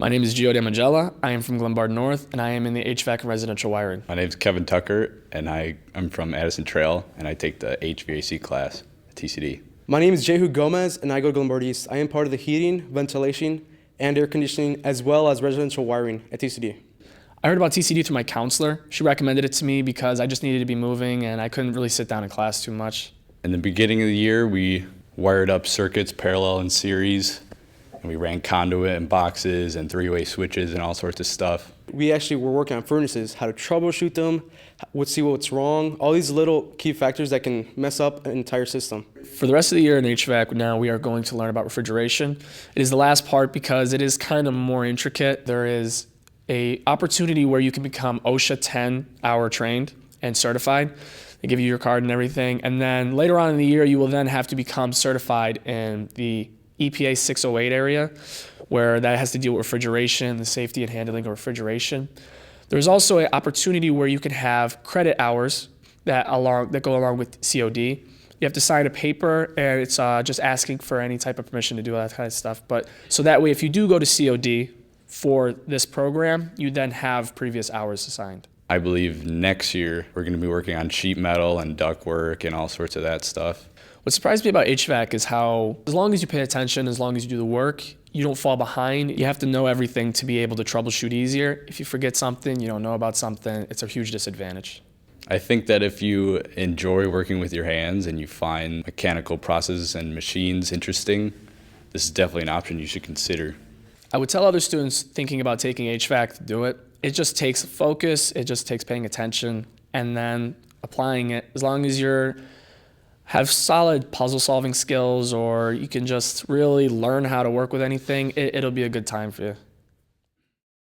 My name is Gio DeMangella. I am from Glenbard North, and I am in the HVAC and residential wiring. My name is Kevin Tucker, and I'm from Addison Trail, and I take the HVAC class at TCD. My name is Jehu Gomez, and I go to Glenbard East. I am part of the heating, ventilation, and air conditioning, as well as residential wiring at TCD. I heard about TCD through my counselor. She recommended it to me because I just needed to be moving, and I couldn't really sit down in class too much. In the beginning of the year, we wired up circuits parallel in series, and we ran conduit and boxes and three-way switches and all sorts of stuff. We actually were working on furnaces, how to troubleshoot them, see what's wrong, all these little key factors that can mess up an entire system. For the rest of the year in HVAC, now we are going to learn about refrigeration. It is the last part because it is kind of more intricate. There is an opportunity where you can become OSHA 10-hour trained and certified. They give you your card and everything. And then later on in the year, you will then have to become certified in the EPA 608 area, where that has to deal with refrigeration, the safety and handling of refrigeration. There's also an opportunity where you can have credit hours that go along with COD. You have to sign a paper, and it's just asking for any type of permission to do that kind of stuff. But so that way, if you do go to COD for this program, you then have previous hours assigned. I believe next year we're going to be working on sheet metal and ductwork and all sorts of that stuff. What surprised me about HVAC is how, as long as you pay attention, as long as you do the work, you don't fall behind. You have to know everything to be able to troubleshoot easier. If you forget something, you don't know about something, it's a huge disadvantage. I think that if you enjoy working with your hands and you find mechanical processes and machines interesting, this is definitely an option you should consider. I would tell other students thinking about taking HVAC to do it. It just takes focus, it just takes paying attention, and then applying it. As long as you have solid puzzle solving skills, or you can just really learn how to work with anything, it'll be a good time for you.